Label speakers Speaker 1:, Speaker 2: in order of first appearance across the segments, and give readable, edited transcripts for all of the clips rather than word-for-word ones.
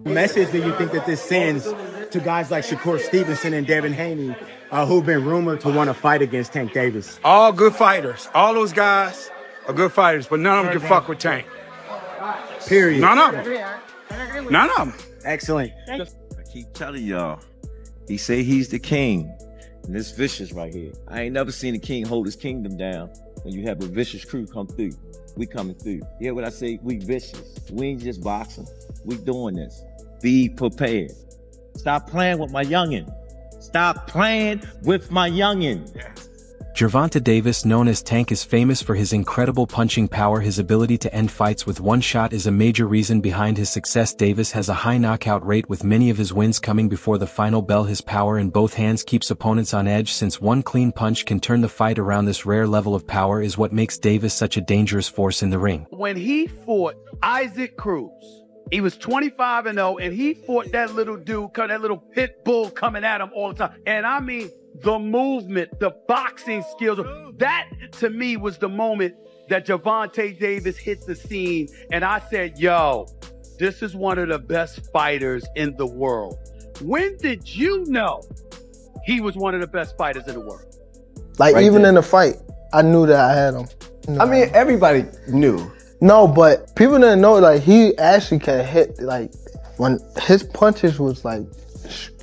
Speaker 1: message do you think that this sends to guys like Shakur Stevenson and Devin Haney, who've been rumored to want to fight against Tank Davis?
Speaker 2: All good fighters. All those guys are good fighters, but none of them can fuck with Tank.
Speaker 1: Period.
Speaker 2: None of them. None of them.
Speaker 1: Excellent.
Speaker 3: I keep telling y'all, he say he's the king. And this Vicious right here. I ain't never seen a king hold his kingdom down when you have a vicious crew come through. We coming through. You hear what I say? We vicious. We ain't just boxing. We doing this. Be prepared. Stop playing with my youngin'. Stop playing with my youngin'.
Speaker 4: Gervonta Davis, known as Tank, is famous for his incredible punching power. His ability to end fights with one shot is a major reason behind his success. Davis has a high knockout rate, with many of his wins coming before the final bell. His power in both hands keeps opponents on edge, since one clean punch can turn the fight around. This rare level of power is what makes Davis such a dangerous force in the ring.
Speaker 5: When he fought Isaac Cruz, he was 25-0, and he fought that little dude, that little pit bull coming at him all the time. And I mean, the movement, the boxing skills, that to me was the moment that Gervonta Davis hit the scene. And I said, yo, this is one of the best fighters in the world. When did you know he was one of the best fighters in the world?
Speaker 6: Like,
Speaker 7: Right
Speaker 6: even
Speaker 7: there.
Speaker 6: in the fight, I knew that I had him.
Speaker 7: I mean, everybody knew.
Speaker 6: No, but people didn't know, like, he actually can hit, like, when his punches was like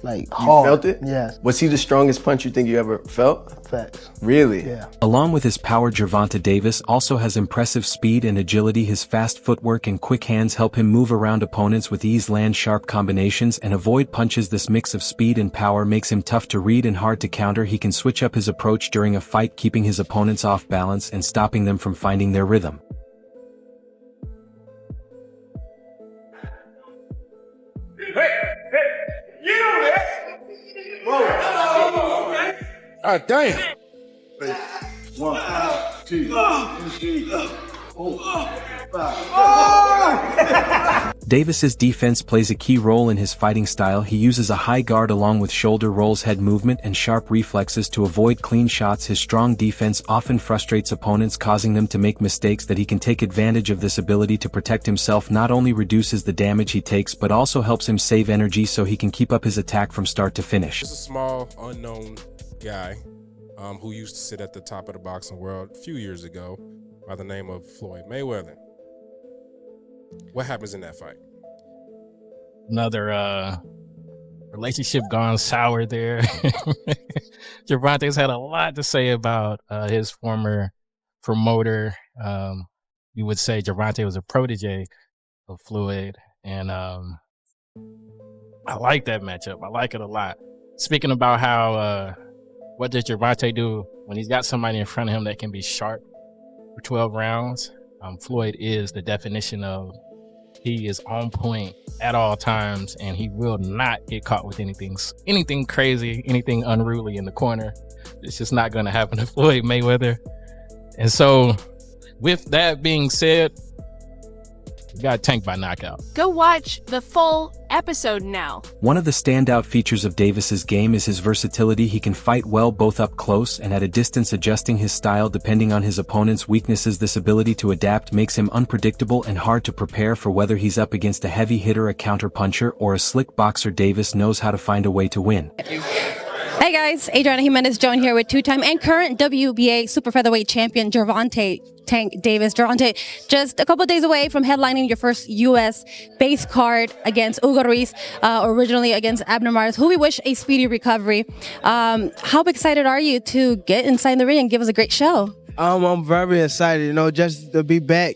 Speaker 7: You
Speaker 6: hard.
Speaker 7: felt it?
Speaker 6: Yes.
Speaker 7: Was he the strongest punch you think you ever felt?
Speaker 6: Facts.
Speaker 7: Really?
Speaker 6: Yeah.
Speaker 4: Along with his power, Gervonta Davis also has impressive speed and agility. His fast footwork and quick hands help him move around opponents with ease, land sharp combinations, and avoid punches. This mix of speed and power makes him tough to read and hard to counter. He can switch up his approach during a fight, keeping his opponents off balance and stopping them from finding their rhythm.
Speaker 2: God damn.
Speaker 8: 1, 2, 3, 4, 5.
Speaker 4: Davis's defense plays a key role in his fighting style. He uses a high guard along with shoulder rolls, head movement, and sharp reflexes to avoid clean shots. His strong defense often frustrates opponents, causing them to make mistakes that he can take advantage of. This ability to protect himself not only reduces the damage he takes, but also helps him save energy so he can keep up his attack from start to finish.
Speaker 9: Just a small, unknown guy who used to sit at the top of the boxing world a few years ago by the name of Floyd Mayweather. What happens in that fight?
Speaker 10: Another relationship gone sour there. Gervonta's had a lot to say about his former promoter. You would say Gervonta was a protege of Floyd, and I like that matchup. I like it a lot. Speaking about how what does Gervonta do when he's got somebody in front of him that can be sharp for 12 rounds? Floyd is the definition of he is on point at all times, and he will not get caught with anything crazy, anything unruly in the corner. It's just not going to happen to Floyd Mayweather. And so, with that being said, we got Tank by knockout.
Speaker 11: Go watch the full episode now.
Speaker 4: One of the standout features of Davis's game is his versatility. He can fight well both up close and at a distance, adjusting his style depending on his opponent's weaknesses. This ability to adapt makes him unpredictable and hard to prepare for. Whether he's up against a heavy hitter, a counter puncher, or a slick boxer, Davis knows how to find a way to win.
Speaker 12: Hey guys, Adriana Jimenez Joan here with two-time and current WBA super featherweight champion Gervonta Tank Davis. Gervonta, just a couple of days away from headlining your first U.S. base card against Hugo Ruiz, originally against Abner Mares, who we wish a speedy recovery. How excited are you to get inside the ring and give us a great show?
Speaker 6: I'm very excited, just to be back,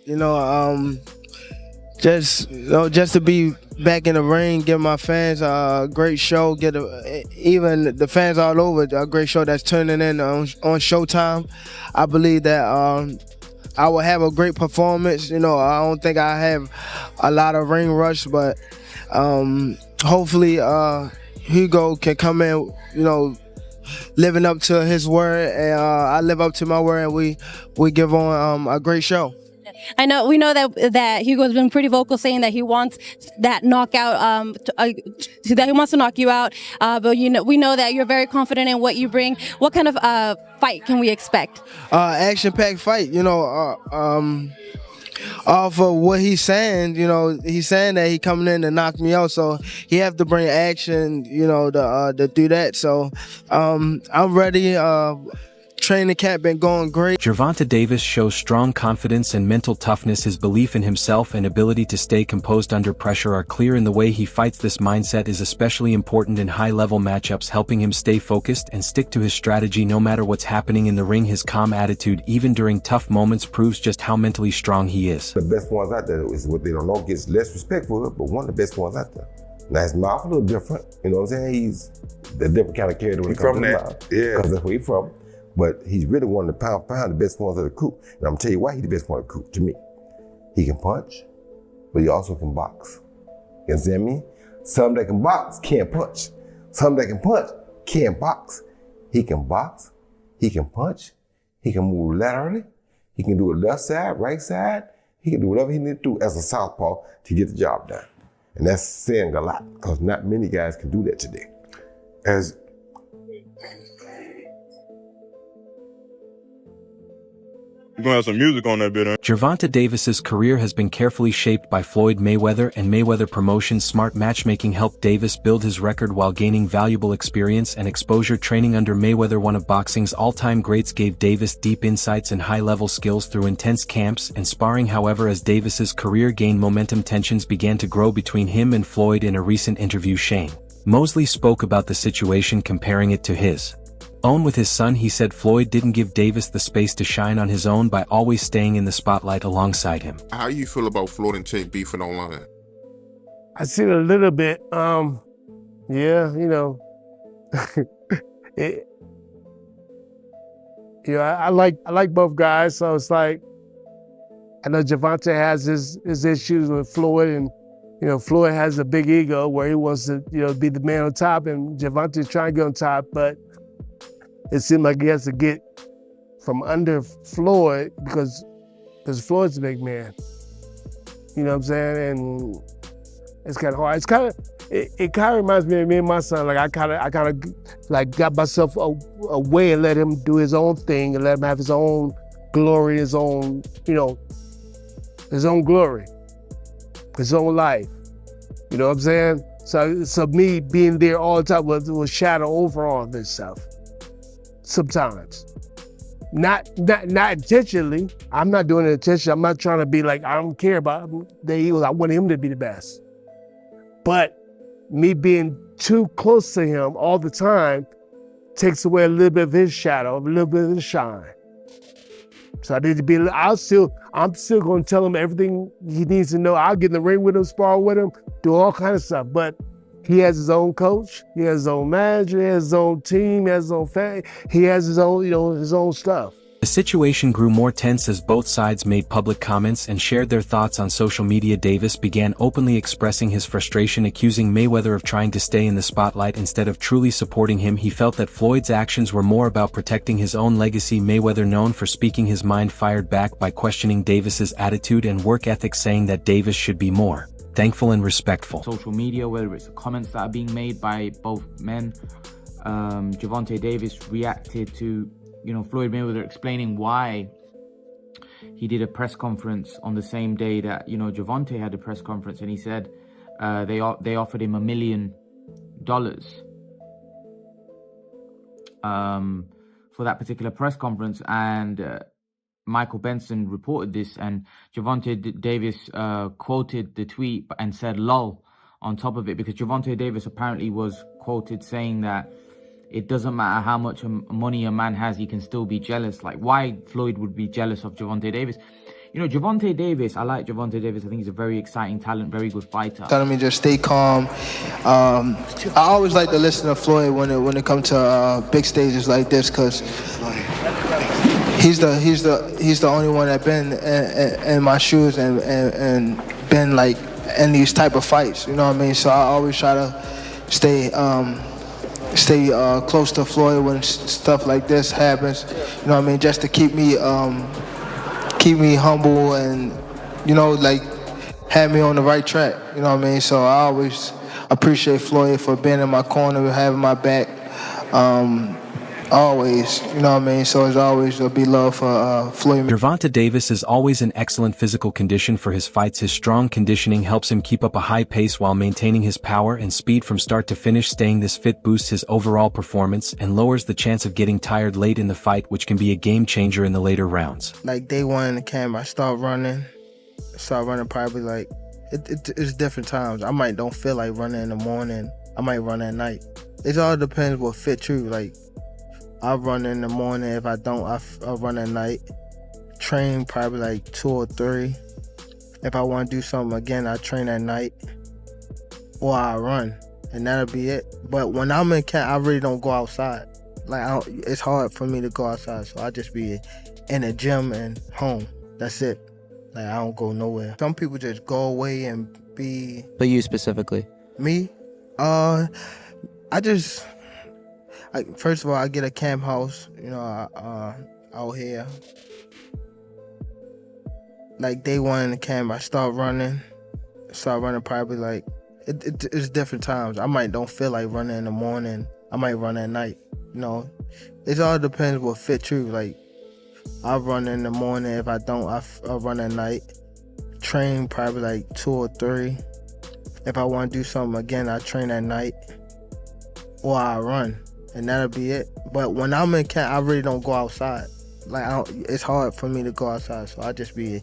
Speaker 6: just to be back in the ring, give my fans a great show, even the fans all over a great show that's turning in on Showtime. I believe that I will have a great performance. I don't think I have a lot of ring rush, but hopefully Hugo can come in, living up to his word, and I live up to my word, and we give on a great show.
Speaker 12: We know that Hugo has been pretty vocal, saying that he wants that knockout, that he wants to knock you out. But we know that you're very confident in what you bring. What kind of fight can we expect?
Speaker 6: Action-packed fight. off of what he's saying, he's saying that he coming in to knock me out, so he have to bring action, to do that. So I'm ready. Training camp been going great.
Speaker 4: Gervonta Davis shows strong confidence and mental toughness. His belief in himself and ability to stay composed under pressure are clear in the way he fights. This mindset is especially important in high-level matchups, helping him stay focused and stick to his strategy no matter what's happening in the ring. His calm attitude, even during tough moments, proves just how mentally strong he is.
Speaker 13: The best ones out there is what they don't know gets less respect for it, but one of the best ones out there. Now his mouth a little different, you know what I'm saying? He's a different kind of character when it comes to the mouth. Yeah. Because that's where he's from. But he's really one of the pound for pound, the best ones of the crew. And I'm gonna tell you why he's the best one of the crew, to me. He can punch, but he also can box. You understand me? Some that can box can't punch. Some that can punch can't box. He can box, he can punch, he can move laterally, he can do it left side, right side, he can do whatever he needs to do as a southpaw to get the job done. And that's saying a lot, because not many guys can do that today.
Speaker 8: We're gonna have some music on that bit, huh?
Speaker 4: Gervonta Davis's career has been carefully shaped by Floyd Mayweather and Mayweather Promotions. Smart matchmaking helped Davis build his record while gaining valuable experience and exposure. Training under Mayweather, one of boxing's all-time greats, gave Davis deep insights and high-level skills through intense camps and sparring. However, as Davis's career gained momentum, tensions began to grow between him and Floyd. In a recent interview, Shane Mosley spoke about the situation, comparing it to his own with his son. He said Floyd didn't give Davis the space to shine on his own by always staying in the spotlight alongside him.
Speaker 14: How you feel about Floyd and Tank beefing online?
Speaker 15: I see it a little bit. Yeah, I like both guys, so it's like, I know Gervonta has his issues with Floyd, and Floyd has a big ego where he wants to be the man on top, and Gervonta's trying to get on top, but it seemed like he has to get from under Floyd because Floyd's a big man. You know what I'm saying? And it's kind of hard. It kind of reminds me of me and my son. Like I kind of like got myself away and let him do his own thing and let him have his own glory, his own glory, his own life. You know what I'm saying? So me being there all the time will shadow over all this stuff. Sometimes. Not intentionally. I'm not doing it intentionally. I'm not trying to be like, I don't care about the Eagles. I want him to be the best. But me being too close to him all the time takes away a little bit of his shadow, a little bit of his shine. So I need to be, I'm still going to tell him everything he needs to know. I'll get in the ring with him, spar with him, do all kinds of stuff. But he has his own coach, he has his own manager, he has his own team, he has his own family, he has his own, his own stuff.
Speaker 4: The situation grew more tense as both sides made public comments and shared their thoughts on social media. Davis began openly expressing his frustration, accusing Mayweather of trying to stay in the spotlight instead of truly supporting him. He felt that Floyd's actions were more about protecting his own legacy. Mayweather, known for speaking his mind, fired back by questioning Davis's attitude and work ethic, saying that Davis should be more thankful and respectful.
Speaker 16: Social media, whether it's the comments that are being made by both men, Gervonta Davis reacted to Floyd Mayweather explaining why he did a press conference on the same day that Gervonta had a press conference, and he said they offered him $1 million for that particular press conference, and Michael Benson reported this, and Gervonta Davis quoted the tweet and said "lol" on top of it, because Gervonta Davis apparently was quoted saying that it doesn't matter how much money a man has, he can still be jealous. Like, why Floyd would be jealous of Gervonta Davis? Gervonta Davis, I like Gervonta Davis. I think he's a very exciting talent, very good fighter.
Speaker 6: Telling me just stay calm. I always like to listen to Floyd when it comes to big stages like this, because he's the only one that been in my shoes and been like in these type of fights. You know what I mean? So I always try to stay close to Floyd when stuff like this happens. You know what I mean? Just to keep me humble and like have me on the right track. You know what I mean? So I always appreciate Floyd for being in my corner, having my back. always, you know what I mean? So it's always there'll be love for Floyd.
Speaker 4: Gervonta Davis is always in excellent physical condition for his fights. His strong conditioning helps him keep up a high pace while maintaining his power and speed from start to finish. Staying this fit boosts his overall performance and lowers the chance of getting tired late in the fight, which can be a game changer in the later rounds.
Speaker 6: Like day one in the camp, I start running probably like, it's different times. I might don't feel like running in the morning. I might run at night. It all depends what fits you. Like, I run in the morning. If I don't, I'll run at night. Train probably like 2 or 3. If I want to do something again, I train at night. Or I run. And that'll be it. But when I'm in camp, I really don't go outside. Like, it's hard for me to go outside. So I just be in the gym and home. That's it. Like, I don't go nowhere. Some people just go away and be...
Speaker 17: But you specifically?
Speaker 6: Me? First of all, I get a camp house, you know, out here. Like day one in the camp, I start running probably like, it's different times. I might don't feel like running in the morning. I might run at night, you know. It all depends what fits you. Like, I run in the morning. If I don't, I'll run at night. Train probably like 2 or 3. If I want to do something again, I train at night. Or I run. And that'll be it. But when I'm in camp, I really don't go outside. Like, it's hard for me to go outside, so I just be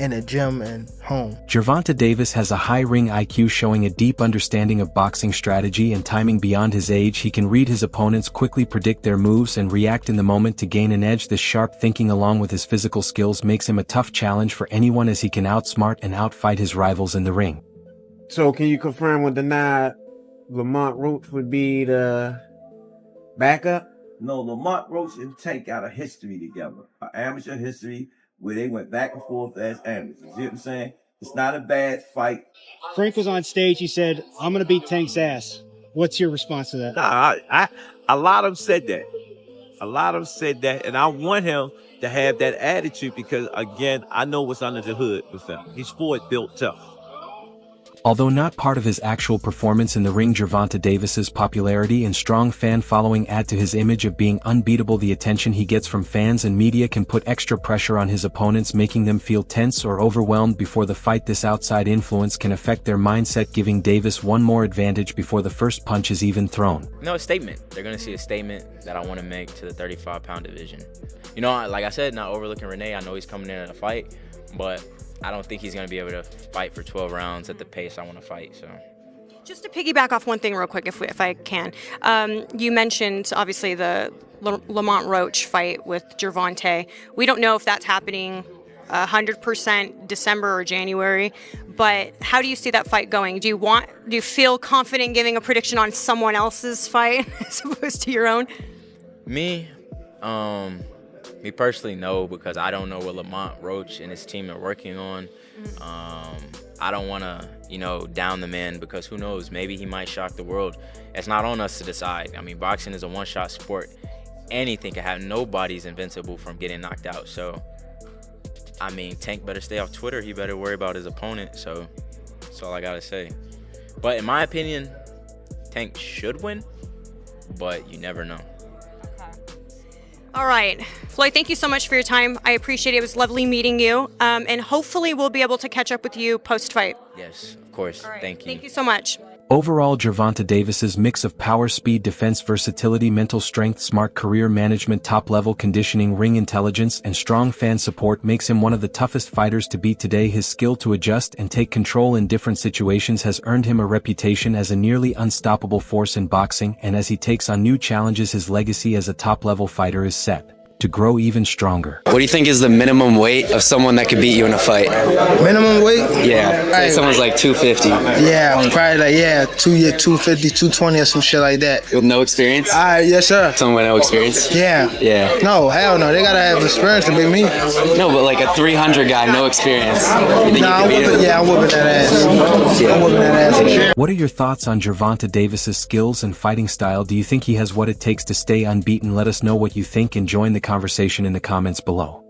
Speaker 6: in the gym and home.
Speaker 4: Gervonta Davis has a high ring IQ, showing a deep understanding of boxing strategy and timing. Beyond his age, he can read his opponents, quickly predict their moves, and react in the moment to gain an edge. This sharp thinking, along with his physical skills, makes him a tough challenge for anyone, as he can outsmart and outfight his rivals in the ring.
Speaker 18: So can you confirm or deny Lamont Roach would be the backup?
Speaker 3: No, Lamont Roach and Tank got a history together, an amateur history where they went back and forth as amateurs. You see what I'm saying? It's not a bad fight.
Speaker 19: Frank was on stage. He said, "I'm going to beat Tank's ass." What's your response to that?
Speaker 3: Nah, a lot of them said that. A lot of them said that, and I want him to have that attitude because, again, I know what's under the hood with him. He's Floyd built tough.
Speaker 4: Although not part of his actual performance in the ring, Gervonta Davis's popularity and strong fan following add to his image of being unbeatable. The attention he gets from fans and media can put extra pressure on his opponents, making them feel tense or overwhelmed before the fight. This outside influence can affect their mindset, giving Davis one more advantage before the first punch is even thrown.
Speaker 20: No, a statement. They're going to see a statement that I want to make to the 35-pound division. You know, like I said, not overlooking Renee. I know he's coming in at a fight, but I don't think he's going to be able to fight for 12 rounds at the pace I want to fight. So,
Speaker 21: just to piggyback off one thing real quick, if I can. You mentioned, obviously, the Lamont Roach fight with Gervonta. We don't know if that's happening 100% December or January, but how do you see that fight going? Do you feel confident giving a prediction on someone else's fight as opposed to your own?
Speaker 20: Me personally, no, because I don't know what Lamont Roach and his team are working on. I don't want to, down the man, because who knows? Maybe he might shock the world. It's not on us to decide. I mean, boxing is a one-shot sport. Anything can happen. Nobody's invincible from getting knocked out. So, I mean, Tank better stay off Twitter. He better worry about his opponent. So, that's all I got to say. But in my opinion, Tank should win, but you never know.
Speaker 21: All right. Floyd, thank you so much for your time. I appreciate it. It was lovely meeting you. And hopefully we'll be able to catch up with you post-fight.
Speaker 20: Yes, of course.
Speaker 21: All right.
Speaker 20: Thank you.
Speaker 21: Thank you so much.
Speaker 4: Overall, Gervonta Davis's mix of power, speed, defense, versatility, mental strength, smart career management, top-level conditioning, ring intelligence, and strong fan support makes him one of the toughest fighters to beat today. His skill to adjust and take control in different situations has earned him a reputation as a nearly unstoppable force in boxing, and as he takes on new challenges, his legacy as a top-level fighter is set to grow even stronger.
Speaker 17: What do you think is the minimum weight of someone that could beat you in a fight?
Speaker 6: Minimum weight?
Speaker 17: Yeah. Say someone's like 250.
Speaker 6: Yeah, probably like, 250, 220 or some shit like that.
Speaker 17: With no experience?
Speaker 6: Yes, sir.
Speaker 17: Someone with no experience?
Speaker 6: Yeah.
Speaker 17: Yeah.
Speaker 6: No, hell no. They gotta have experience to beat me.
Speaker 17: No, but like a 300 guy, no experience.
Speaker 6: I'm whooping that ass. I'm whooping that ass.
Speaker 4: What are your thoughts on Gervonta Davis's skills and fighting style? Do you think he has what it takes to stay unbeaten? Let us know what you think and join the conversation in the comments below.